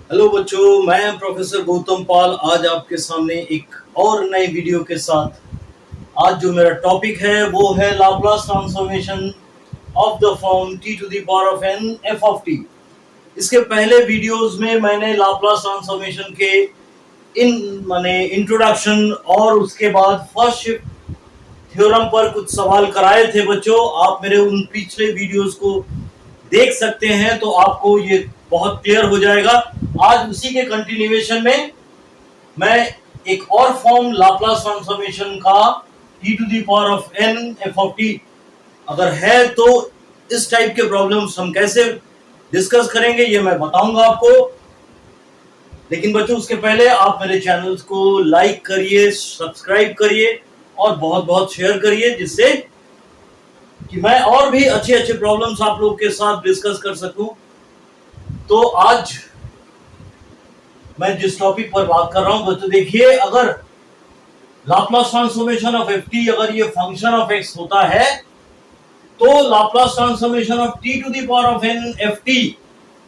Hello बच्चों, मैं professor Gautam पाल आज आपके सामने एक और नई वीडियो के साथ। आज जो मेरा टॉपिक है वो है Laplace transformation of the form t to the power of n f of t। इसके पहले वीडियोस में मैंने लाप्लास ट्रांसफॉर्मेशन के माने इंट्रोडक्शन और उसके बाद फर्स्ट शिफ्ट थ्योरम पर कुछ सवाल कराए थे बच्चों। आप मेरे उन पिछले वीडियोस को देख सकते हैं तो आपको ये बहुत क्लियर हो जाएगा। आज उसी के कंटिन्यूएशन में मैं एक और फॉर्म लाप्लास ट्रांसफॉर्मेशन का t to the power of n f of t अगर है तो इस टाइप के प्रॉब्लम्स हम कैसे डिस्कस करेंगे ये मैं बताऊंगा आपको। लेकिन बच्चों उसके पहले आप मेरे चैनल्स को लाइक करिए, सब्सक्राइब करिए और बहुत बहुत शेयर करिए, जिससे कि मैं और भी अच्छे अच्छे प्रॉब्लम्स आप लोग के साथ डिस्कस कर सकूं। तो आज मैं जिस टॉपिक पर बात कर रहा हूं बच्चों, देखिए, अगर Laplace transformation of F T अगर ये फंक्शन ऑफ एक्स होता है तो Laplace transformation of T to the power of N F T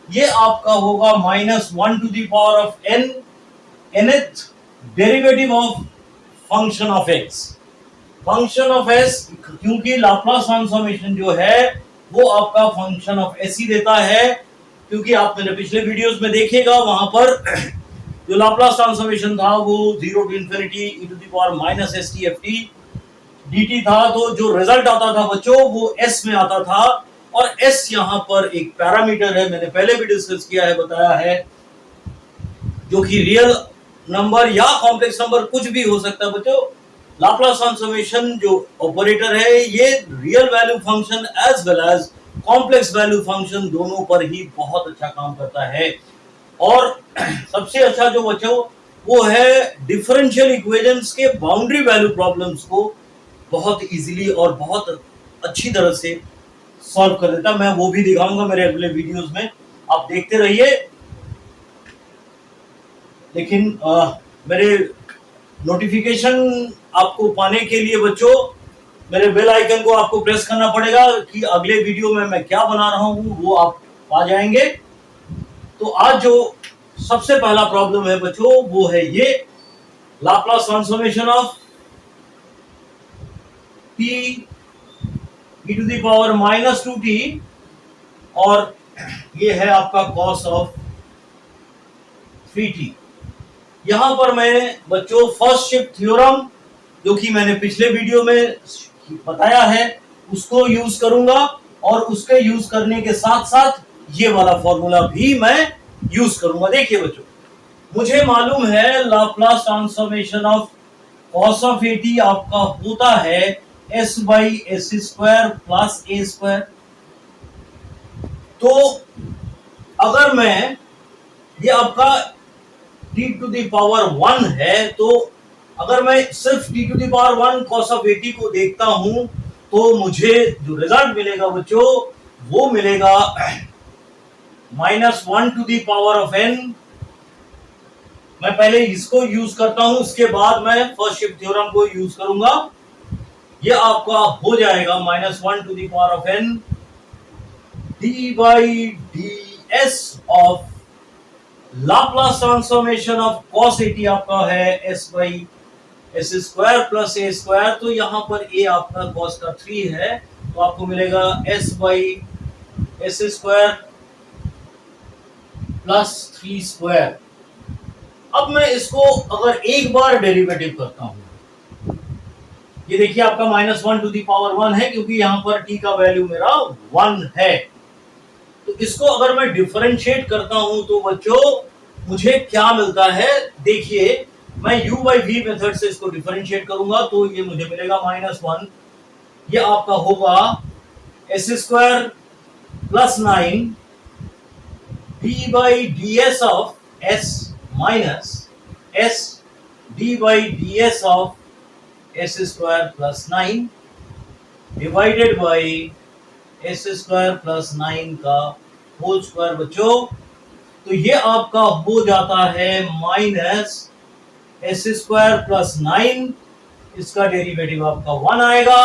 ये आपका होगा -1 to the power of N nth derivative of function of X. Function of S, क्योंकि Laplace transformation जो है वो आपका फंक्शन ऑफ एस ही देता है, क्योंकि आप मेरे पिछले वीडियोस में देखिएगा वहां पर जो लाप्लास ट्रांसफॉर्मेशन था वो 0 to infinity e to the power minus S T F T dt था। तो जो रिजल्ट आता था बच्चों वो s में आता था, और s यहाँ पर एक पैरामीटर है, मैंने पहले भी डिस्कस किया है, बताया है, जो कि रियल नंबर या कॉम्प्लेक्स नंबर कुछ भी हो सकता है बच्चों। लाप्लास ट्रांसफॉर्मेशन जो ऑपरेटर है ये real value function as well as complex value function दोनों पर ही बहुत अच्छा काम करता है। और सबसे अच्छा जो बच्चों वो है डिफरेंशियल इक्वेशंस के बाउंड्री वैल्यू प्रॉब्लम्स को बहुत इजीली और बहुत अच्छी तरह से सॉल्व कर देता। मैं वो भी दिखाऊंगा मेरे अगले वीडियोस में, आप देखते रहिए। लेकिन मेरे नोटिफिकेशन आपको पाने के लिए बच्चों मेरे बेल आइकन को आपको प्रेस करना पड़ेगा कि अगले वीडियो में मैं क्या बना रहा हूं वो आप पा जाएंगे। तो आज जो सबसे पहला प्रॉब्लम है बच्चों वो है ये Laplace transformation of t e to the power -2t, और ये है आपका cos ऑफ 3t। यहां पर मैं बच्चों फर्स्ट शिफ्ट थ्योरम जो कि मैंने पिछले वीडियो में बताया है उसको यूज करूंगा, और उसके यूज करने के साथ साथ ये वाला फॉर्मूला भी मैं यूज करूंगा। देखिए बच्चों, मुझे मालूम है Laplace transformation of cos of at आपका होता है s by S square plus A square. तो अगर मैं ये आपका t टू द पावर 1 है, तो अगर मैं सिर्फ t to the power 1 cos of at को देखता हूं तो मुझे जो रिजल्ट मिलेगा बच्चों वो मिलेगा -1 to the power of n। मैं पहले इसको यूज करता हूं, उसके बाद मैं फर्स्ट शिफ्ट थ्योरम को यूज करूंगा। ये आपका हो जाएगा -1 to the power of n d by D S of Laplace transformation of cos at आपका है s by S square plus A square. तो यहाँ पर a आपका cos का 3 है, तो आपको मिलेगा s by S square plus 3 square. अब मैं इसको अगर एक बार डेरिवेटिव करता हूं, ये देखिए आपका -1 टू द पावर 1 है, क्योंकि यहाँ पर t का वैल्यू मेरा 1 है। तो इसको अगर मैं डिफरेंशिएट करता हूं तो बच्चों मुझे क्या मिलता है, देखिए, मैं u बाई v मेथड से इसको डिफरेंशिएट करूंगा तो ये मुझे मिलेगा -1। ये आपका होगा S square plus 9 d by D S of s minus s d by D S of S square plus 9 divided by S square plus 9 का होल स्क्वायर बच्चों। तो ये आपका हो जाता है माइनस एस स्क्वायर प्लस 9, इसका डेरिवेटिव आपका 1 आएगा,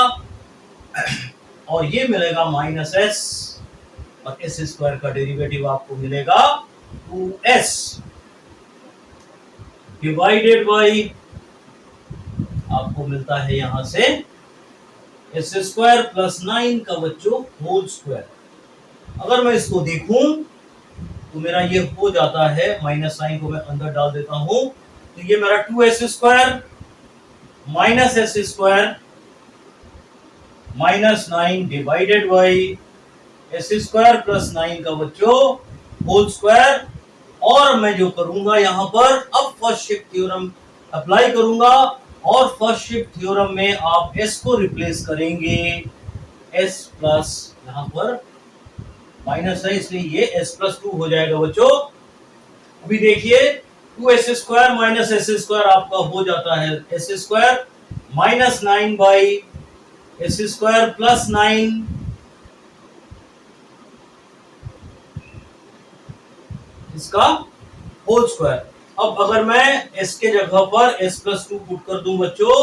और ये मिलेगा माइनस एस, और एस स्क्वायर का डेरिवेटिव आपको मिलेगा 2s। डिवाइडेड बाई आपको मिलता है यहां से एस स्क्वायर प्लस 9 का बच्चों होल स्क्वायर। अगर मैं इसको देखूं तो मेरा ये हो जाता है, माइनस साइन को मैं अंदर डाल देता हूं, तो ये मेरा 2s square minus S square minus 9 divided by S square plus 9 का बच्चों होल स्क्वायर। और मैं जो करूंगा यहां पर, अब फर्स्ट शिफ्ट थ्योरम अप्लाई करूंगा, और फर्स्ट शिफ्ट थ्योरम में आप s को रिप्लेस करेंगे, s प्लस यहां पर माइनस है इसलिए ये s प्लस 2 हो जाएगा बच्चों। अभी देखिए 2s square minus S square आपका हो जाता है S square minus 9 by S square plus 9 इसका होल स्क्वायर। अब अगर मैं s के जगह पर s प्लस 2 पुट कर दूं बच्चों,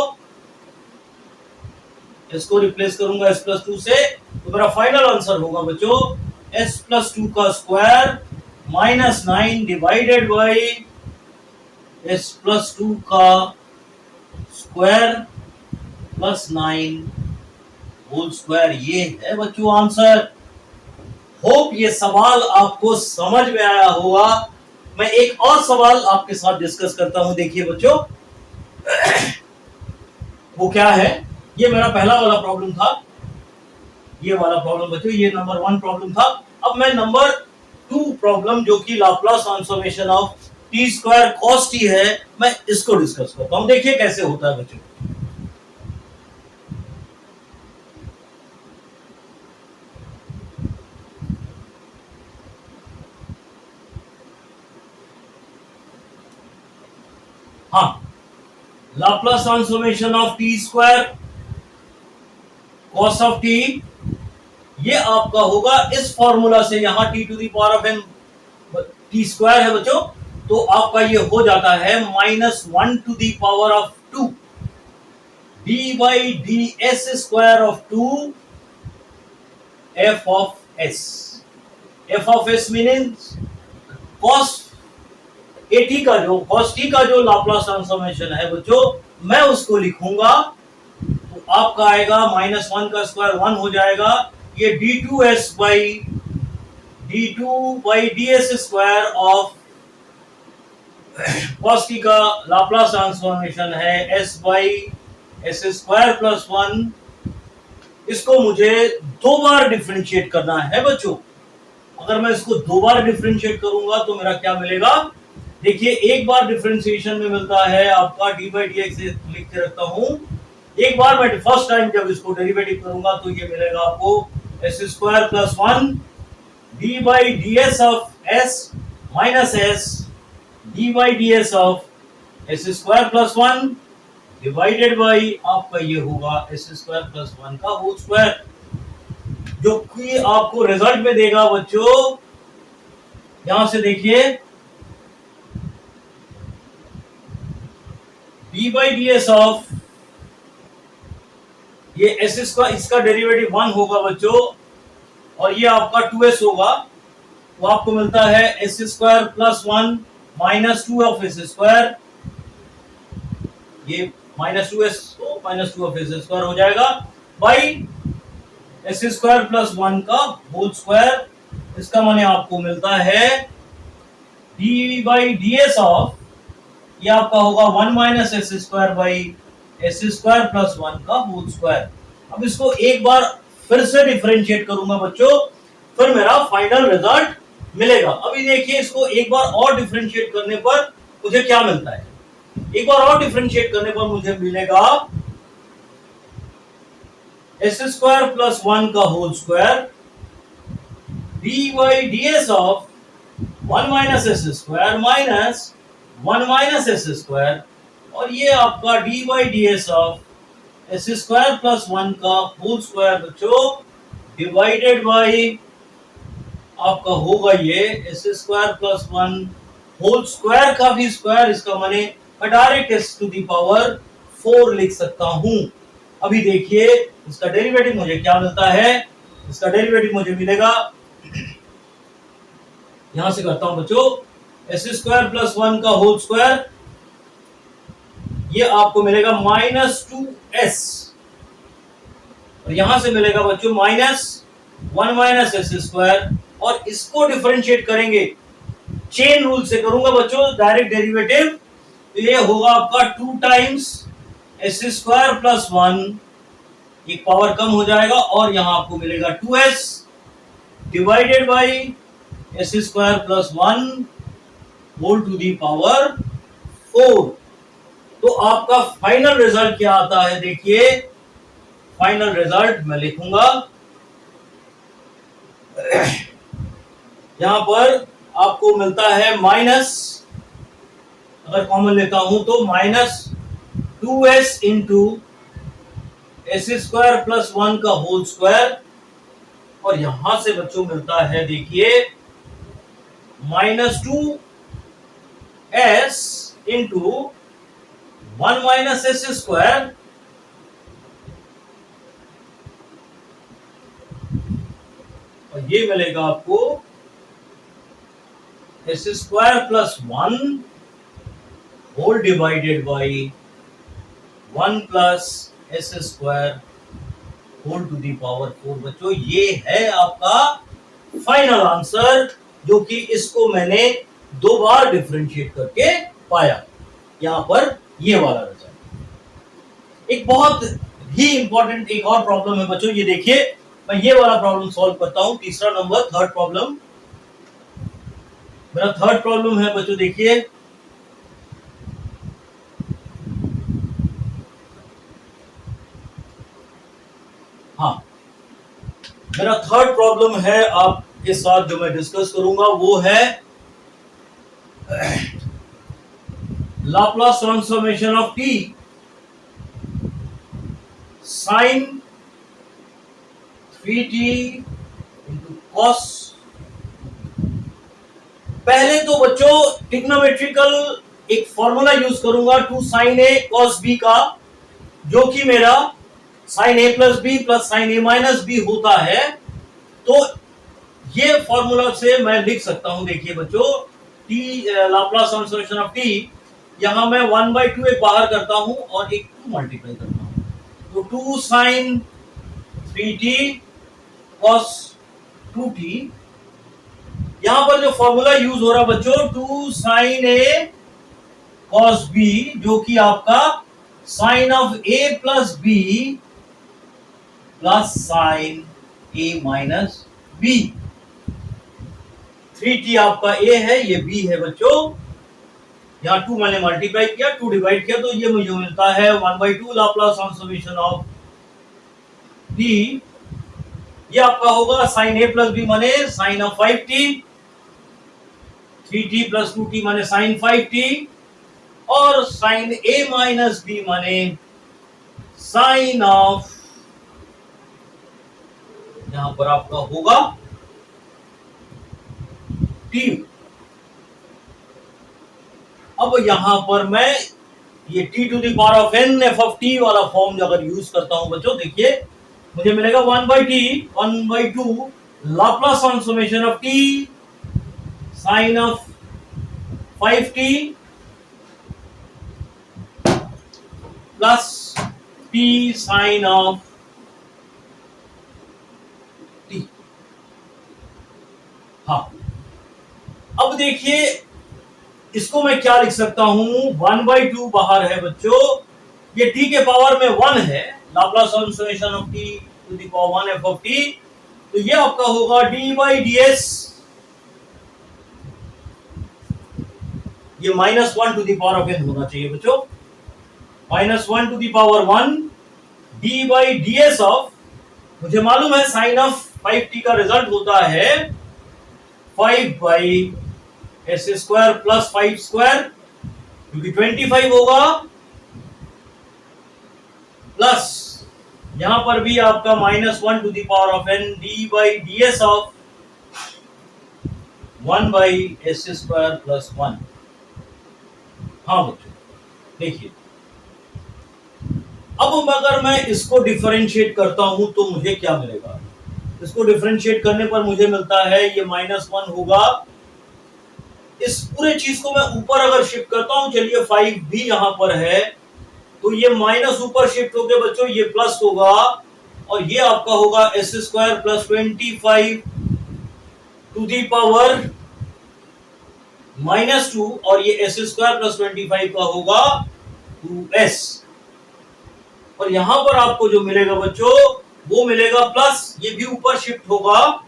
s को रिप्लेस करूंगा s प्लस 2 से, तो मेरा फाइनल आंसर होगा बच्चों s प्लस 2 का square minus 9 divided by s plus 2 का स्क्वायर प्लस 9 होल स्क्वायर। ये है बच्चों आंसर। होप ये सवाल आपको समझ में आया होगा। मैं एक और सवाल आपके साथ डिस्कस करता हूं। देखिए बच्चों वो क्या है, ये मेरा पहला वाला प्रॉब्लम था, ये वाला प्रॉब्लम बच्चों, ये नंबर 1 प्रॉब्लम था। अब मैं नंबर 2 प्रॉब्लम जो कि Laplace transformation of T square cos T है, मैं इसको डिस्कस करता हूं। देखिए कैसे होता है बच्चों। हाँ, Laplace transformation of T square cos of T, ये आपका होगा इस फॉर्मूला से, यहां T to the power of N T square है बच्चों, तो आपका ये हो जाता है minus 1 to the power of 2 D by D S square of 2 F of S. F of S meaning cos T का जो लाप्लास ट्रांसफॉर्मेशन है बच्चों, मैं उसको लिखूंगा तो आपका आएगा माइनस 1 का स्क्वायर 1 हो जाएगा, ये d2s by ds square of cos t का लाप्लास ट्रांसफॉर्मेशन है s by S square plus 1। इसको मुझे 2 बार डिफरेंशिएट करना है बच्चों। अगर मैं इसको 2 बार डिफरेंशिएट करूंगा तो मेरा क्या मिलेगा, देखिए एक बार डिफरेंशिएशन में मिलता है आपका डी बाई डी एक्स, लिख के रखता हूं। एक बार मैं फर्स्ट टाइम जब इसको डेरिवेटिव करूंगा तो ये मिलेगा आपको S square plus 1 D by D S of S minus S D by D S of S square plus 1 divided by आपका ये होगा एस स्क्वायर प्लस 1 का होल स्क्वायर, जो कि आपको रिजल्ट में देगा बच्चों। यहां से देखिए D by D S of ये एस स्क्वायर, इसका डेरिवेटिव 1 होगा बच्चों, और ये आपका 2s होगा, तो आपको मिलता है S square plus 1 minus 2 of S square, ये माइनस 2s तो माइनस 2 ऑफ एस स्क्वायर हो जाएगा बाई एस स्क्वायर प्लस 1 का होल स्क्वायर। इसका माने आपको मिलता है D by D S of, ये आपका होगा 1 minus S square by S square plus 1 का होल स्क्वायर। अब इसको एक बार फिर से डिफरेंशिएट करूंगा बच्चों, फिर मेरा फाइनल रिजल्ट मिलेगा। अभी देखिए इसको एक बार और डिफरेंशिएट करने पर मुझे क्या मिलता है, एक बार और डिफरेंशिएट करने पर मुझे मिलेगा एस स्क्वायर प्लस 1 का whole square D by D S of 1 minus S square minus 1 minus S square, और ये आपका D by D S of S square plus 1 का होल स्क्वायर बच्चों डिवाइडेड बाई आपका होगा ये S square plus 1 whole square का भी स्क्वायर। इसका माने मैं direct S to the power 4 लिख सकता हूं। अभी देखिए इसका डेरिवेटिव मुझे क्या मिलता है, इसका डेरिवेटिव मुझे मिलेगा, यहां से करता हूं बच्चों, एस स्क्वायर प्लस 1 का होल स्क्वायर ये आपको मिलेगा -2s, और यहां से मिलेगा बच्चों -1 माइनस एस स्क्वायर, और इसको डिफरेंशिएट करेंगे चेन रूल से करूंगा बच्चों डायरेक्ट डेरिवेटिव, तो ये होगा आपका 2 टाइम्स एस स्क्वायर प्लस 1, एक पावर कम हो जाएगा, और यहां आपको मिलेगा 2s divided by S square plus 1 whole to the power 4। तो आपका फाइनल रिजल्ट क्या आता है, देखिए फाइनल रिजल्ट मैं लिखूंगा यहां पर आपको मिलता है माइनस, अगर कॉमन लेता हूं तो -2s into s square plus 1 का होल स्क्वायर, और यहां से बच्चों मिलता है देखिए -2s into 1 minus S square, और ये मिलेगा आपको S square plus 1 whole divided by 1 plus S square whole to the power 4। बच्चों ये है आपका फाइनल आंसर, जो कि इसको मैंने 2 बार डिफरेंशिएट करके पाया। यहां पर ये वाला रिजल्ट। एक बहुत ही इंपॉर्टेंट एक और प्रॉब्लम है बच्चों, ये देखिए मैं ये वाला प्रॉब्लम सॉल्व करता हूं, तीसरा नंबर, थर्ड प्रॉब्लम। मेरा थर्ड प्रॉब्लम है बच्चों, देखिए हाँ, मेरा थर्ड प्रॉब्लम है आपके साथ जो मैं डिस्कस करूंगा वो है Laplace transformation of T sine 3t into cos. पहले तो बच्चों ट्रिग्नोमेट्रिकल एक फॉर्मूला यूज करूंगा 2 sin a cos b का, जो कि मेरा sin a plus B plus sin a minus B होता है। तो ये फॉर्मूला से मैं लिख सकता हूं, देखिए बच्चों t Laplace transformation of t, यहां मैं 1/2 एक बाहर करता हूं और एक 2 मल्टीप्लाई करता हूं, तो 2 sin 3t cos 2t। यहां पर जो फॉर्मूला यूज हो रहा बच्चों 2 sin a cos b, जो कि आपका sine of a plus b plus sine a minus b। 3t आपका a है, ये b है बच्चों, यहां 2 मैंने मल्टीप्लाई किया, 2 डिवाइड किया, तो ये मुझे मिलता है 1/2 लाप्लास ट्रांसफॉर्मेशन ऑफ t। ये आपका होगा साइन a प्लस b माने sine of 5t, 3t plus 2t माने साइन 5t, और साइन a माइनस b माने साइन ऑफ, यहां पर आपका होगा t। अब यहां पर मैं ये t to the power of n f of t वाला फॉर्म अगर यूज करता हूं बच्चों, देखिए मुझे मिलेगा 1/2 Laplace transformation of t sine of 5t plus t sine of t। हाँ, अब देखिए इसको मैं क्या लिख सकता हूं, 1/2 बाहर है बच्चों, ये t के पावर में 1 है, Laplace transformation of t to the power 1 f of t, तो ये आपका होगा d/ds, ये -1 to the power of n होना चाहिए बच्चों, -1 to the power 1 d/ds of, मुझे मालूम है साइन ऑफ 5t का रिजल्ट होता है 5/s स्क्वायर प्लस 5 स्क्वायर, क्योंकि 25 होगा, प्लस यहां पर भी आपका -1 to the power of n d/ds of 1/s square plus 1। हाँ बच्चों देखिए, अब अगर मैं इसको डिफरेंशिएट करता हूं तो मुझे क्या मिलेगा, इसको डिफरेंशिएट करने पर मुझे मिलता है ये -1 होगा, इस पूरे चीज को मैं ऊपर अगर शिफ्ट करता हूं, चलिए 5 भी यहां पर है, तो ये माइनस ऊपर शिफ्ट हो गया बच्चों, ये प्लस होगा और ये आपका होगा S square plus 25 to the power -2 और ये एस स्क्वायर प्लस 25 का होगा 2s। और यहां पर आपको जो मिलेगा बच्चों वो मिलेगा प्लस, ये भी ऊपर शिफ्ट होगा,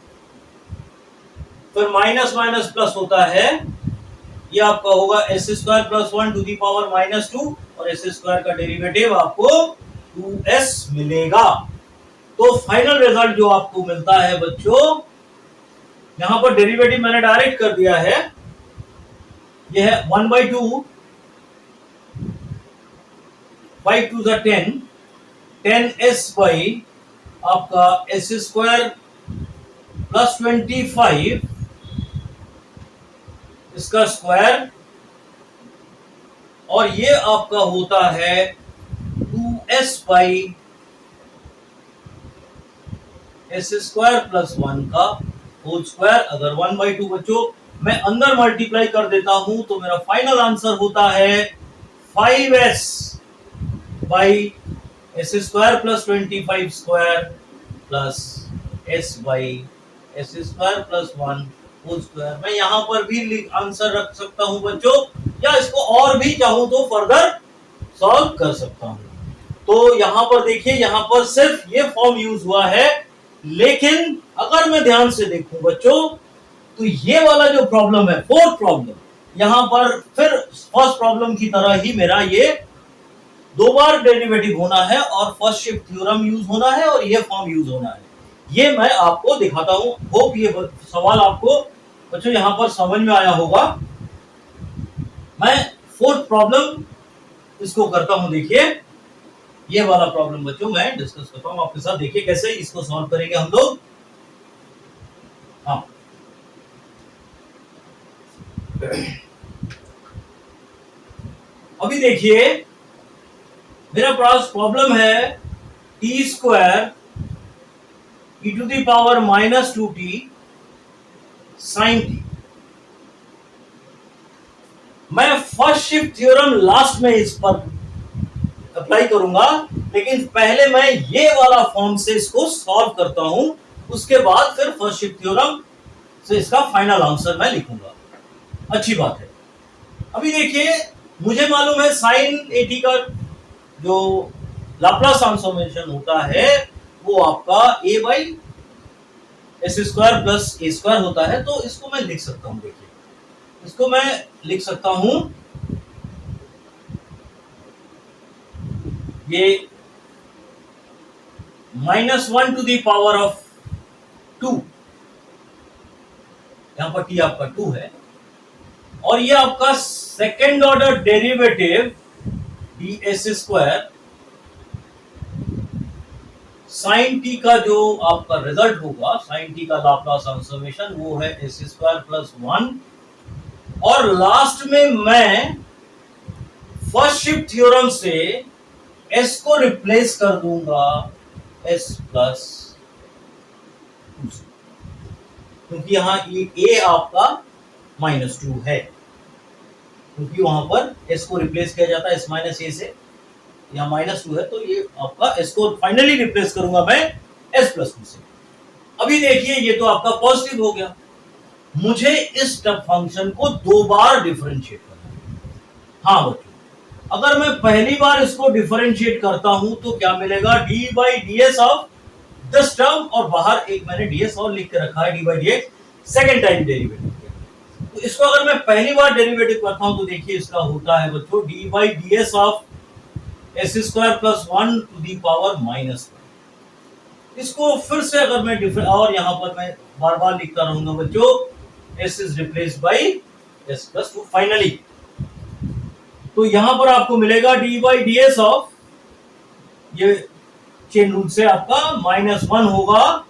फिर माइनस माइनस प्लस होता है, ये आपका होगा S square plus 1 to the power -2 और एस स्क्वायर का डेरिवेटिव आपको 2s मिलेगा। तो फाइनल रिजल्ट जो आपको मिलता है बच्चों, यहां पर डेरिवेटिव मैंने डायरेक्ट कर दिया है, यह है 1/2, 5 2 10, 10s बाई आपका एस स्क्वायर प्लस 25 इसका स्क्वायर और ये आपका होता है 2s by S square plus 1 का होल स्क्वायर। अगर 1/2 बच्चों मैं अंदर मल्टीप्लाई कर देता हूं तो मेरा फाइनल आंसर होता है 5s by S square plus 25 square plus s by S square plus 1 whole square. मैं यहां पर भी आंसर रख सकता हूं बच्चों, या इसको और भी चाहूं तो फर्दर सॉल्व कर सकता हूं। तो यहां पर देखिए, यहां पर सिर्फ ये फॉर्म यूज हुआ है, लेकिन अगर मैं ध्यान से देखूं बच्चों तो ये वाला जो प्रॉब्लम है, फोर्थ प्रॉब्लम, यहां पर फिर फर्स्ट प्रॉब्लम की तरह ही मेरा ये दो बार डेरिवेटिव होना है और फर्स्ट शिफ्ट थ्योरम यूज होना है और ये फॉर्म यूज होना है। ये मैं आपको दिखाता हूं। होप ये सवाल आपको बच्चों यहां पर समझ में आया होगा। मैं फोर्थ प्रॉब्लम इसको करता हूं। देखिए ये वाला प्रॉब्लम बच्चों मैं डिस्कस करता हूं आपके साथ। देखिए कैसे इसको सॉल्व करेंगे हम लोग। हाँ, अभी देखिए मेरा पास प्रॉब्लम है T square E to the power -2t sine T. मैं फर्स्ट शिफ्ट थ्योरम लास्ट में इस पर अप्लाई करूंगा, लेकिन पहले मैं ये वाला फॉर्म से इसको सॉल्व करता हूं, उसके बाद फिर फर्स्ट शिफ्ट थ्योरम से इसका फाइनल आंसर मैं लिखूंगा। अच्छी बात है। अभी देखिए मुझे मालूम है साइन एटी का जो लाप्लास ट्रांसफॉर्मेशन होता है वो आपका a by S square plus A square होता है। तो इसको मैं लिख सकता हूं। देखिए इसको मैं लिख सकता हूं, ये -1 टू दी पावर ऑफ 2, यहां पर t आपका 2 है, और ये आपका second order derivative D S square sine T का जो आपका रिजल्ट होगा, साइन टी का लाप्लास ट्रांसफॉर्मेशन वो है एस स्क्वायर प्लस 1, और लास्ट में मैं फर्स्ट शिफ्ट थ्योरम से s को रिप्लेस कर दूंगा s प्लस 2 से, क्योंकि यहां ये a आपका -2 है, क्योंकि वहां पर s को रिप्लेस किया जाता है s माइनस a से, यहाँ -2 है, तो ये आपका s को फाइनली रिप्लेस करूंगा मैं s प्लस 2 से। अभी देखिए ये तो आपका पॉजिटिव हो गया, मुझे इस फंक्शन को दो बार डिफरेंशिएट करना है। हाँ बच्चों, अगर मैं पहली बार इसको डिफरेंशिएट करता हूं तो क्या मिलेगा, D by D S of this term, और बाहर एक मैंने ds और लिख के रखा है, D by D x second time derivative. तो इसको अगर मैं पहली बार डेरिवेटिव करता हूं तो देखिए इसका होता है बच्चों D by D S of S square plus 1 to the power -1। इसको फिर से अगर मैं और यहां पर मैं बार बार लिखता रहूंगा बच्चों, s is replaced by s plus 2 finally. तो यहां पर आपको मिलेगा D by D S of, ये चेन रूल से आपका -1 होगा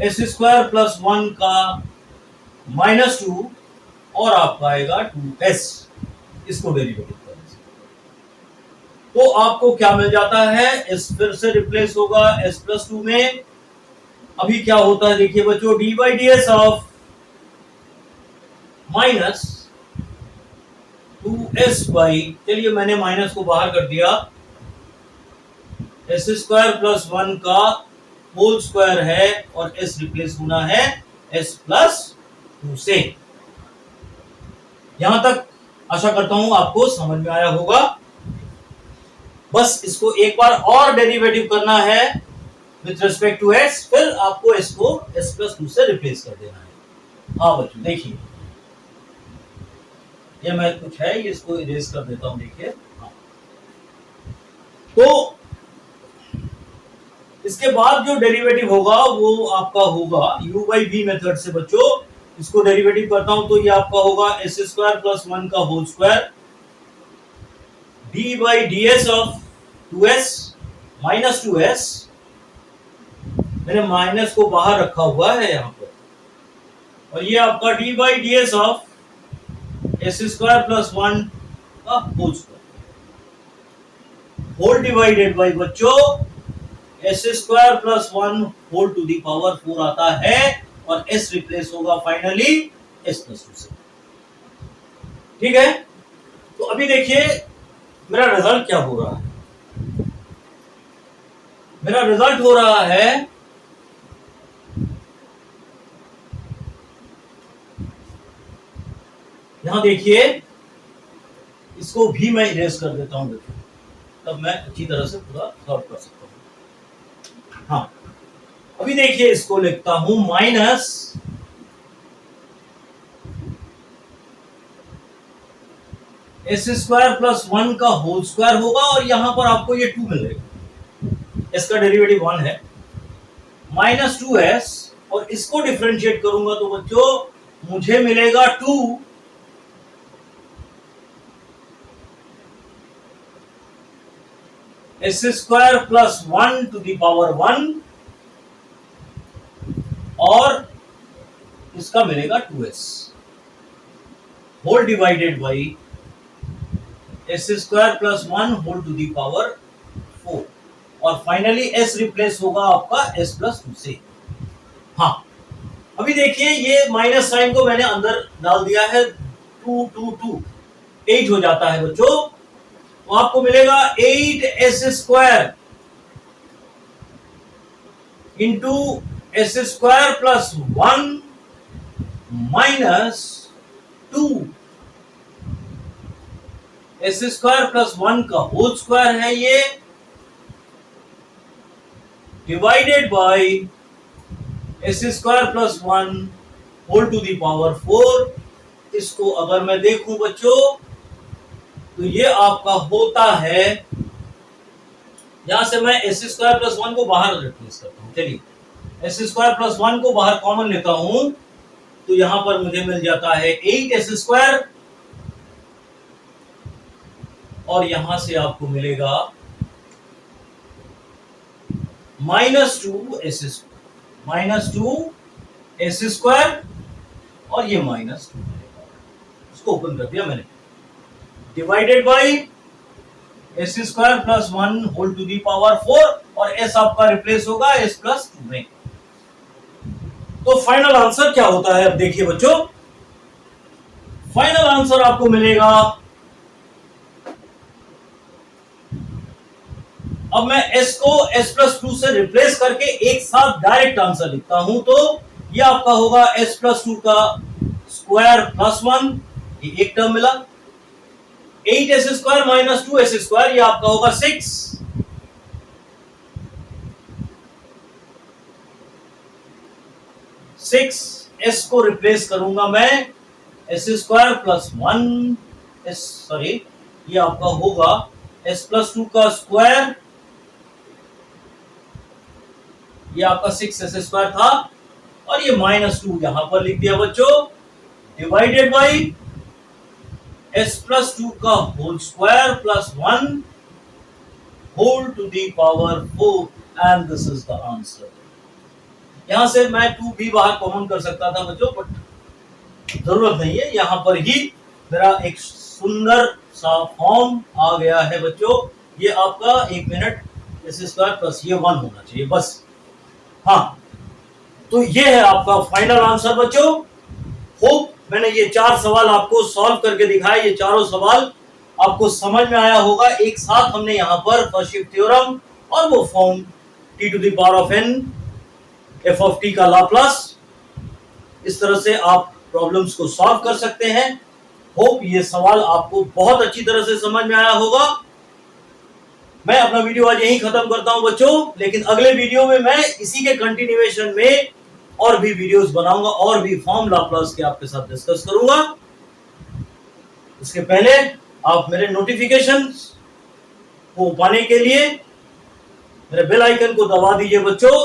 एस स्क्वायर प्लस 1 का -2 और आपका आएगा 2s, इसको डेरिवेटिव करने से। तो आपको क्या मिल जाता है, s फिर से रिप्लेस होगा s प्लस 2 में। अभी क्या होता है देखिए बच्चों, D by D S of -2s by, चलिए मैंने माइनस को बाहर कर दिया, एस स्क्वायर प्लस 1 का होल स्क्वायर है और एस रिप्लेस होना है एस प्लस 2 से। यहां तक आशा करता हूं आपको समझ में आया होगा। बस इसको एक बार और डेरिवेटिव करना है विथ रिस्पेक्ट टू एस, फिर आपको इसको एस प्लस 2 से रिप्लेस कर देना है। हाँ बच्चों देखिए, ये मैं कुछ है, इसको इरेज कर देता हूं। देखिए हाँ। तो इसके बाद जो डेरिवेटिव होगा वो आपका होगा u बाई वी मेथड से। बच्चों इसको डेरिवेटिव करता हूं तो ये आपका होगा एस स्क्वायर प्लस 1 का whole square D by D S of 2s minus 2s, मैंने माइनस को बाहर रखा हुआ है यहां पर, और ये आपका D by D S of S square plus 1 का whole square whole divided by बच्चों S square plus 1 whole to the power 4 आता है, और एस रिप्लेस होगा फाइनली एस प्लस 2 से। ठीक है, तो अभी देखिए मेरा रिजल्ट क्या हो रहा है। मेरा रिजल्ट हो रहा है यहां देखिए, इसको भी मैं इरेज कर देता हूं, देखिए तब मैं अच्छी तरह से पूरा सॉल्व कर सकता हूं। हाँ अभी देखिए इसको लिखता हूं माइनस एस स्क्वायर प्लस 1 का होल स्क्वायर होगा, और यहां पर आपको ये 2 मिलेगा, इसका डेरिवेटिव 1 है, माइनस 2s, और इसको डिफरेंशिएट करूंगा तो बच्चों मुझे मिलेगा 2 s square plus 1 to the power 1, और इसका मिलेगा 2s whole divided by S square plus 1 whole to the power 4, और फाइनली s रिप्लेस होगा आपका s प्लस 2 से। हाँ अभी देखिए ये माइनस साइन को मैंने अंदर डाल दिया है, 2 2 2 8 हो जाता है बच्चों, तो आपको मिलेगा 8s square into s square plus 1 minus 2 s square plus 1 का होल स्क्वायर है ये, divided by s square plus 1 whole to the power 4। इसको अगर मैं देखूं बच्चों तो ये आपका होता है, यहां से मैं एस स्क्वायर प्लस 1 को बाहर रिप्लेस करता हूं। चलिए एस स्क्वायर प्लस 1 को बाहर कॉमन लेता हूं, तो यहां पर मुझे मिल जाता है 8s स्क्वायर, और यहां से आपको मिलेगा माइनस 2s स्क्वायर, और ये माइनस 2 मिलेगा, इसको ओपन कर दिया मैंने, divided by S square plus 1 whole to the power 4, और s आपका रिप्लेस होगा s प्लस 2 में। तो फाइनल आंसर क्या होता है, अब देखिए बच्चों, फाइनल आंसर आपको मिलेगा, अब मैं s को s प्लस 2 से रिप्लेस करके एक साथ डायरेक्ट आंसर लिखता हूं, तो ये आपका होगा s प्लस 2 का स्क्वायर प्लस 1, ये एक टर्म मिला, 8s square minus 2s square, ये आपका होगा 6, s को रिप्लेस करूंगा मैं s स्क्वायर प्लस 1 सॉरी, ये आपका होगा s प्लस 2 का स्क्वायर, ये आपका 6s स्क्वायर था, और ये माइनस 2 यहां पर लिख दिया बच्चों, डिवाइडेड बाई s प्लस 2 का whole square plus 1 whole to the power 4, and this is the answer. यहां से मैं 2 भी बाहर कॉमन कर सकता था बच्चों, बट जरूरत नहीं है, यहां पर ही मेरा एक सुंदर सा फॉर्म आ गया है बच्चों। ये आपका 1 मिनट s स्क्वायर प्लस ये 1 होना चाहिए बस। हाँ तो ये है आपका फाइनल आंसर बच्चों। होप मैंने ये 4 सवाल आपको सॉल्व करके दिखाए, ये चारों सवाल आपको समझ में आया होगा। एक साथ हमने यहाँ पर फर्स्ट शिफ्ट थ्योरम और वो form t to the power of n f of t का लाप्लास। इस तरह से आप प्रॉब्लम्स को सॉल्व कर सकते हैं। होप ये सवाल आपको बहुत अच्छी तरह से समझ में आया होगा। मैं अपना वीडियो आज यहीं खत्म करता हूं बच्चों, लेकिन अगले वीडियो में मैं इसी के कंटिन्यूएशन में और भी वीडियोस बनाऊंगा और भी फॉर्म लाप्लास के आपके साथ डिस्कस करूंगा। इसके पहले आप मेरे नोटिफिकेशंस को पाने के लिए मेरे बेल आइकन को दबा दीजिए बच्चों।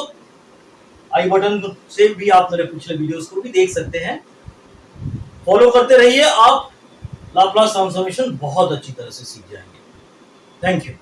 आई बटन से भी आप मेरे पिछले वीडियोस को भी देख सकते हैं। फॉलो करते रहिए, आप लाप्लास ट्रांसफॉर्मेशन बहुत अच्छी तरह से सीख जाएंगे। Thank you.